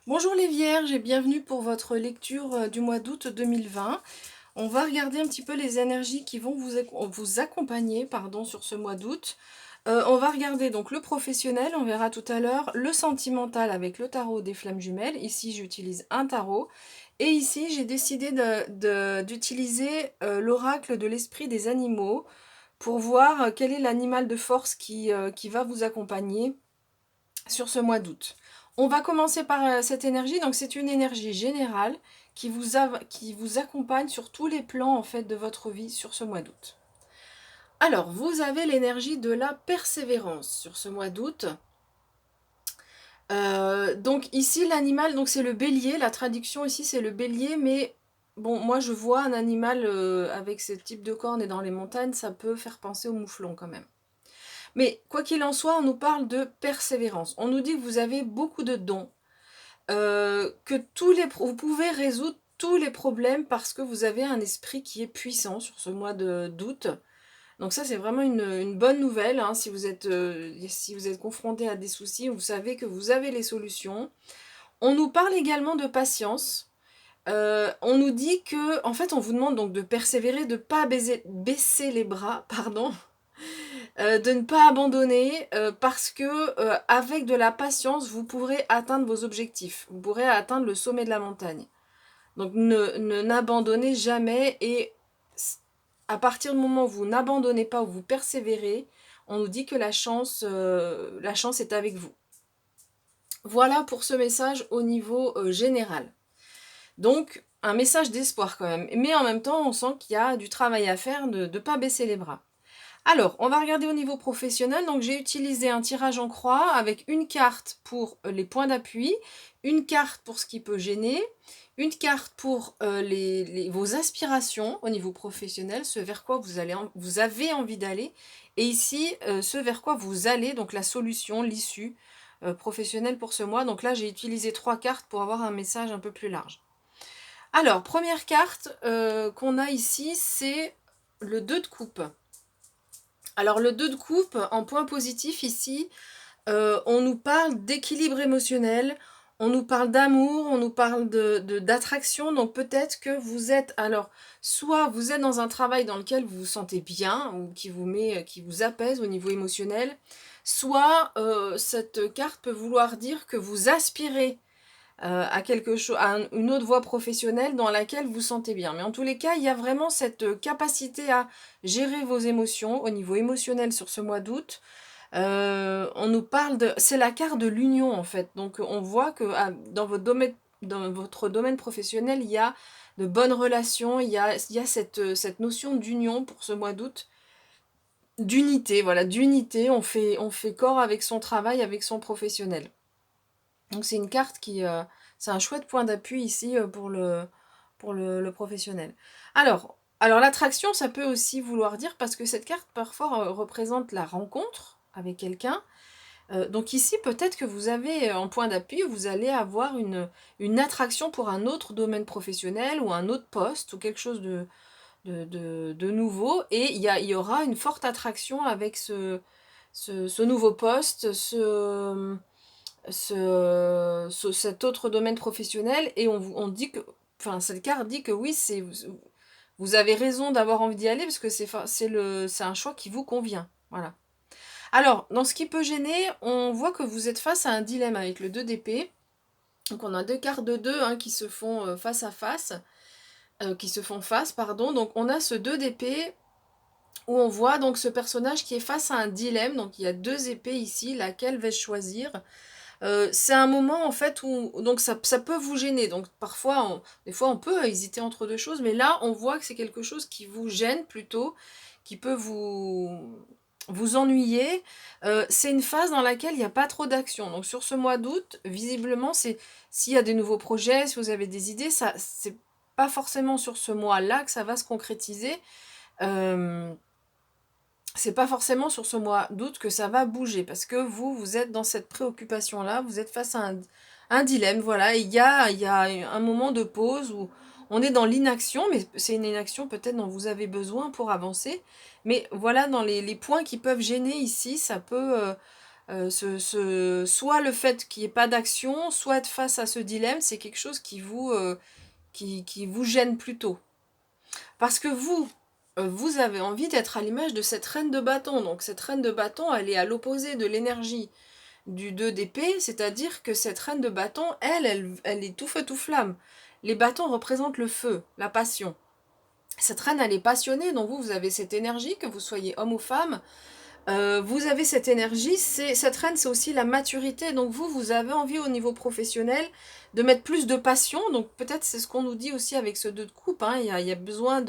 Bonjour les Vierges et bienvenue pour votre lecture du mois d'août 2020. On va regarder un petit peu les énergies qui vont vous accompagner sur ce mois d'août. On va regarder donc le professionnel, on verra tout à l'heure, le sentimental avec le tarot des flammes jumelles. Ici j'utilise un tarot et ici j'ai décidé d'utiliser l'oracle de l'esprit des animaux pour voir quel est l'animal de force qui va vous accompagner sur ce mois d'août. On va commencer par cette énergie, donc c'est une énergie générale qui vous accompagne sur tous les plans en fait de votre vie sur ce mois d'août. Alors, vous avez l'énergie de la persévérance sur ce mois d'août. Donc ici l'animal, donc c'est le bélier, la traduction ici c'est le bélier, mais bon, moi je vois un animal avec ce type de cornes et dans les montagnes, ça peut faire penser au mouflon quand même. Mais quoi qu'il en soit, on nous parle de persévérance. On nous dit que vous avez beaucoup de dons, que vous pouvez résoudre tous les problèmes parce que vous avez un esprit qui est puissant sur ce mois d'août. Donc ça, c'est vraiment une bonne nouvelle. Hein, si vous êtes confronté à des soucis, vous savez que vous avez les solutions. On nous parle également de patience. On nous dit que, en fait, on vous demande donc de persévérer, de ne pas baisser les bras, pardon, de ne pas abandonner parce que avec de la patience, vous pourrez atteindre vos objectifs. Vous pourrez atteindre le sommet de la montagne. Donc n'abandonnez jamais et à partir du moment où vous n'abandonnez pas, où vous persévérez, on nous dit que la chance est avec vous. Voilà pour ce message au niveau général. Donc, un message d'espoir quand même. Mais en même temps, on sent qu'il y a du travail à faire, de ne pas baisser les bras. Alors, on va regarder au niveau professionnel. Donc, j'ai utilisé un tirage en croix avec une carte pour les points d'appui, une carte pour ce qui peut gêner, une carte pour vos aspirations au niveau professionnel, ce vers quoi vous avez envie d'aller, et ici, ce vers quoi vous allez, donc la solution, l'issue professionnelle pour ce mois. Donc là, j'ai utilisé 3 cartes pour avoir un message un peu plus large. Alors, première carte qu'on a ici, c'est le 2 de coupe. Alors le 2 de coupe, en point positif ici, on nous parle d'équilibre émotionnel, on nous parle d'amour, on nous parle d'attraction, donc peut-être que vous êtes, alors, soit vous êtes dans un travail dans lequel vous vous sentez bien, ou qui vous apaise au niveau émotionnel, soit cette carte peut vouloir dire que vous aspirez à quelque chose, une autre voie professionnelle dans laquelle vous vous sentez bien. Mais en tous les cas, il y a vraiment cette capacité à gérer vos émotions au niveau émotionnel sur ce mois d'août. On nous parle c'est la carte de l'union en fait. Donc on voit que dans votre domaine professionnel, il y a de bonnes relations, il y a cette notion d'union pour ce mois d'août, d'unité, voilà, d'unité. On fait corps avec son travail, avec son professionnel. Donc c'est une carte c'est un chouette point d'appui ici pour le professionnel. Alors l'attraction, ça peut aussi vouloir dire, parce que cette carte parfois représente la rencontre avec quelqu'un. Donc ici, peut-être que vous avez en point d'appui, vous allez avoir une attraction pour un autre domaine professionnel ou un autre poste ou quelque chose de nouveau. Et il y aura une forte attraction avec ce nouveau poste, cet autre domaine professionnel, et on dit que, enfin, cette carte dit que oui, vous avez raison d'avoir envie d'y aller parce que c'est un choix qui vous convient. Voilà. Alors, dans ce qui peut gêner, on voit que vous êtes face à un dilemme avec le 2 d'épée. Donc on a deux cartes de 2 hein, qui se font face à face, qui se font face, pardon. Donc on a ce 2 d'épée où on voit donc ce personnage qui est face à un dilemme. Donc il y a 2 épées ici, laquelle vais-je choisir? C'est un moment en fait où donc ça peut vous gêner. Donc parfois, des fois on peut hésiter entre deux choses, mais là on voit que c'est quelque chose qui vous gêne plutôt, qui peut vous ennuyer. C'est une phase dans laquelle il n'y a pas trop d'action. Donc sur ce mois d'août, visiblement, s'il y a des nouveaux projets, si vous avez des idées, ça c'est pas forcément sur ce mois-là que ça va se concrétiser. C'est pas forcément sur ce mois d'août que ça va bouger, parce que vous êtes dans cette préoccupation-là, vous êtes face à un dilemme, voilà, il y a un moment de pause où on est dans l'inaction, mais c'est une inaction peut-être dont vous avez besoin pour avancer, mais voilà, dans les points qui peuvent gêner ici, ça peut soit le fait qu'il n'y ait pas d'action, soit être face à ce dilemme, c'est quelque chose qui vous gêne plutôt. Parce que vous avez envie d'être à l'image de cette reine de bâton. Donc cette reine de bâton, elle est à l'opposé de l'énergie du 2 d'épée, c'est-à-dire que cette reine de bâton, elle est tout feu tout flamme. Les bâtons représentent le feu, la passion. Cette reine, elle est passionnée, donc vous avez cette énergie, que vous soyez homme ou femme, vous avez cette énergie, cette reine, c'est aussi la maturité, donc vous avez envie au niveau professionnel de mettre plus de passion, donc peut-être c'est ce qu'on nous dit aussi avec ce 2 de coupe, hein, il y a besoin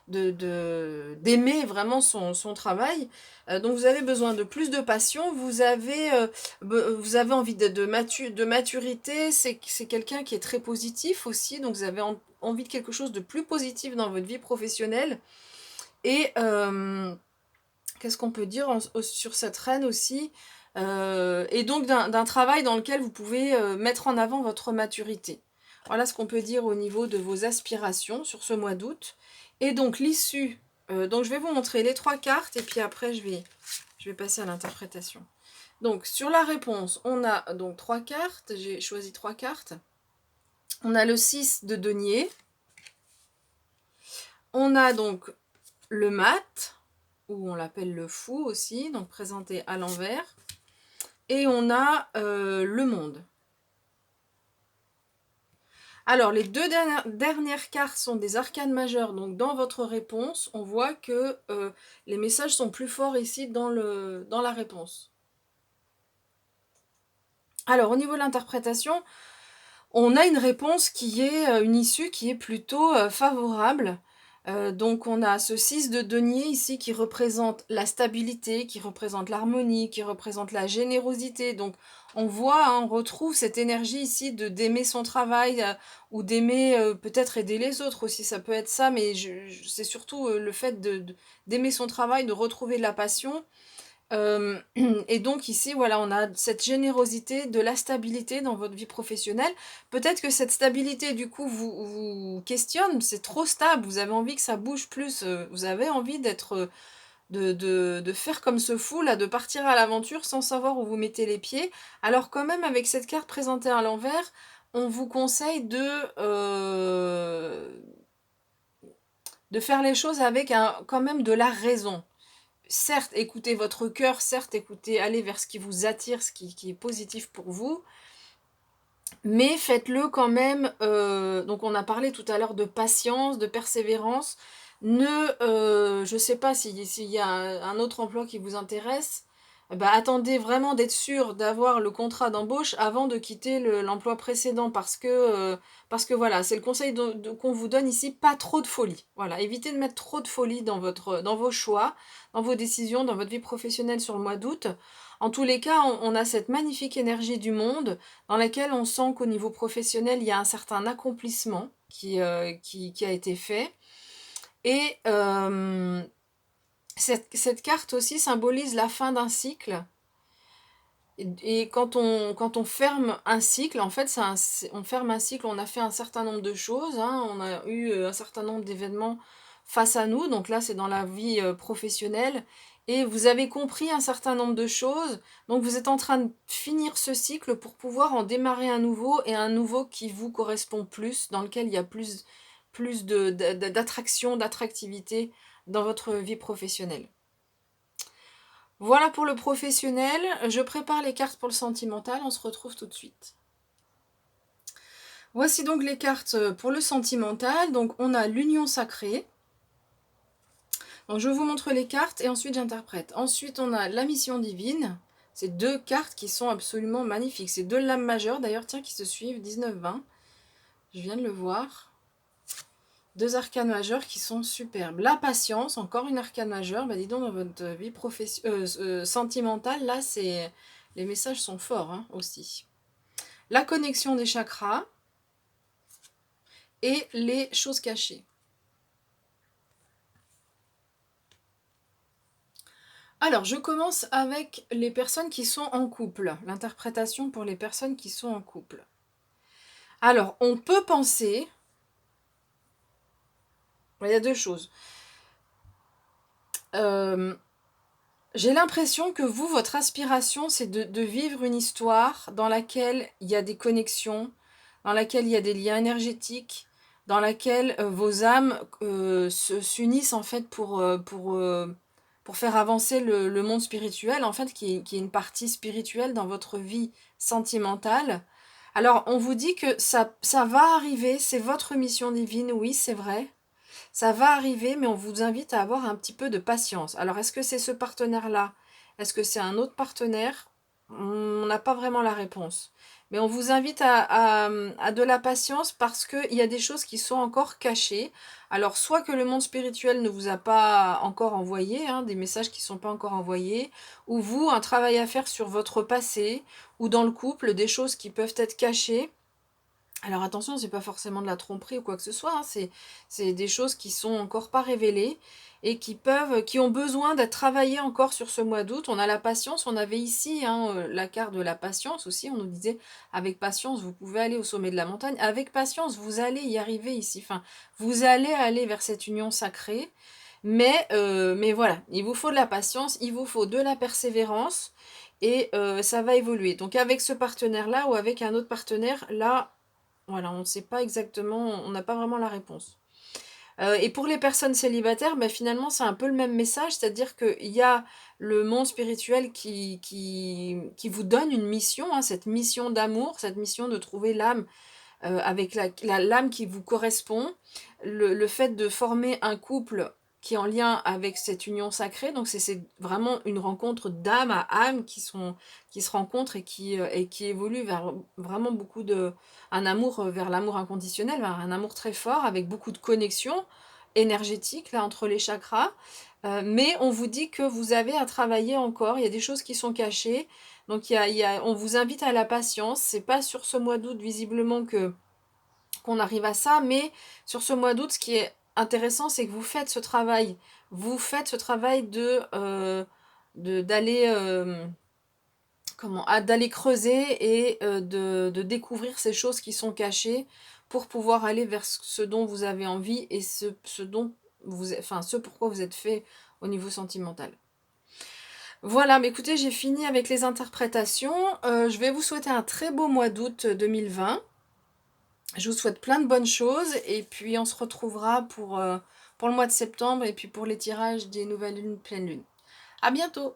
d'aimer vraiment son travail. Donc vous avez besoin de plus de passion, vous avez envie de maturité, c'est quelqu'un qui est très positif aussi, donc vous avez envie de quelque chose de plus positif dans votre vie professionnelle. Et qu'est-ce qu'on peut dire sur cette reine aussi, et donc d'un travail dans lequel vous pouvez mettre en avant votre maturité. Voilà ce qu'on peut dire au niveau de vos aspirations sur ce mois d'août. Et donc l'issue, donc je vais vous montrer les 3 cartes et puis après je vais passer à l'interprétation. Donc sur la réponse, on a donc 3 cartes, j'ai choisi 3 cartes. On a le 6 de denier. On a donc le mat, ou on l'appelle le fou aussi, donc présenté à l'envers. Et on a le monde. Alors, les 2 dernières cartes sont des arcanes majeures. Donc, dans votre réponse, on voit que les messages sont plus forts ici dans la réponse. Alors, au niveau de l'interprétation, on a une réponse qui est, une issue qui est plutôt favorable. Donc on a ce 6 de denier ici qui représente la stabilité, qui représente l'harmonie, qui représente la générosité. Donc on voit, hein, on retrouve cette énergie ici d'aimer son travail, ou d'aimer peut-être aider les autres aussi, ça peut être ça, mais c'est surtout le fait d'aimer son travail, de retrouver de la passion. Et donc ici, voilà, on a cette générosité, de la stabilité dans votre vie professionnelle. Peut-être que cette stabilité, du coup, vous questionne, c'est trop stable, vous avez envie que ça bouge plus, vous avez envie d'être, de faire comme ce fou, là, de partir à l'aventure sans savoir où vous mettez les pieds. Alors quand même, avec cette carte présentée à l'envers, on vous conseille de faire les choses avec quand même de la raison. Certes, écoutez votre cœur, certes, allez vers ce qui vous attire, ce qui est positif pour vous, mais faites-le quand même, donc on a parlé tout à l'heure de patience, de persévérance, je ne sais pas s'il y a un autre emploi qui vous intéresse, bah, attendez vraiment d'être sûr d'avoir le contrat d'embauche avant de quitter l'emploi précédent, parce que voilà, c'est le conseil qu'on vous donne ici, pas trop de folie. Voilà, évitez de mettre trop de folie dans vos choix, dans vos décisions, dans votre vie professionnelle sur le mois d'août. En tous les cas, on a cette magnifique énergie du monde dans laquelle on sent qu'au niveau professionnel, il y a un certain accomplissement qui a été fait. Et cette carte aussi symbolise la fin d'un cycle. Et quand on ferme un cycle, en fait, on ferme un cycle, on a fait un certain nombre de choses, hein, on a eu un certain nombre d'événements face à nous, donc là c'est dans la vie professionnelle, et vous avez compris un certain nombre de choses, donc vous êtes en train de finir ce cycle pour pouvoir en démarrer un nouveau, et un nouveau qui vous correspond plus, dans lequel il y a plus d'attraction, d'attractivité dans votre vie professionnelle. Voilà pour le professionnel, je prépare les cartes pour le sentimental, on se retrouve tout de suite. Voici donc les cartes pour le sentimental, donc on a l'union sacrée. Donc je vous montre les cartes et ensuite j'interprète. Ensuite on a la mission divine, c'est 2 cartes qui sont absolument magnifiques, c'est 2 lames majeures d'ailleurs, tiens, qui se suivent, 19-20, je viens de le voir. 2 arcanes majeures qui sont superbes. La patience, encore une arcane majeure. Bah dis donc, dans votre vie sentimentale, là, les messages sont forts, hein, aussi. La connexion des chakras et les choses cachées. Alors, je commence avec les personnes qui sont en couple. L'interprétation pour les personnes qui sont en couple. Alors, on peut penser... Il y a 2 choses. J'ai l'impression que vous, votre aspiration, c'est de vivre une histoire dans laquelle il y a des connexions, dans laquelle il y a des liens énergétiques, dans laquelle vos âmes s'unissent en fait pour faire avancer le monde spirituel, en fait, qui est une partie spirituelle dans votre vie sentimentale. Alors, on vous dit que ça va arriver, c'est votre mission divine, oui, c'est vrai. Ça va arriver, mais on vous invite à avoir un petit peu de patience. Alors, est-ce que c'est ce partenaire-là? Est-ce que c'est un autre partenaire? On n'a pas vraiment la réponse. Mais on vous invite à de la patience parce qu'il y a des choses qui sont encore cachées. Alors, soit que le monde spirituel ne vous a pas encore envoyé, hein, des messages qui ne sont pas encore envoyés, ou vous, un travail à faire sur votre passé, ou dans le couple, des choses qui peuvent être cachées. Alors attention, c'est pas forcément de la tromperie ou quoi que ce soit, hein, c'est des choses qui sont encore pas révélées et qui ont besoin d'être travaillées encore sur ce mois d'août. On a la patience, on avait ici hein, la carte de la patience aussi, on nous disait avec patience vous pouvez aller au sommet de la montagne, avec patience vous allez y arriver ici, enfin vous allez aller vers cette union sacrée, mais voilà, il vous faut de la patience, il vous faut de la persévérance et ça va évoluer. Donc avec ce partenaire-là ou avec un autre partenaire, là, voilà, on ne sait pas exactement, on n'a pas vraiment la réponse. Et pour les personnes célibataires, bah, finalement, c'est un peu le même message, c'est-à-dire qu'il y a le monde spirituel qui vous donne une mission, hein, cette mission d'amour, cette mission de trouver l'âme avec l'âme qui vous correspond, le fait de former un couple qui est en lien avec cette union sacrée, donc c'est vraiment une rencontre d'âme à âme qui se rencontrent et qui évoluent vers vraiment beaucoup de... un amour vers l'amour inconditionnel, vers un amour très fort, avec beaucoup de connexions énergétiques là entre les chakras. Mais on vous dit que vous avez à travailler encore, il y a des choses qui sont cachées, donc on vous invite à la patience, c'est pas sur ce mois d'août visiblement qu'on arrive à ça, mais sur ce mois d'août, ce qui est intéressant, c'est que vous faites ce travail. Vous faites ce travail d'aller d'aller creuser et de découvrir ces choses qui sont cachées pour pouvoir aller vers ce dont vous avez envie et ce dont enfin, ce pourquoi vous êtes fait au niveau sentimental. Voilà, mais écoutez, j'ai fini avec les interprétations. Je vais vous souhaiter un très beau mois d'août 2020. Je vous souhaite plein de bonnes choses et puis on se retrouvera pour le mois de septembre et puis pour les tirages des nouvelles lunes, pleine lune. À bientôt!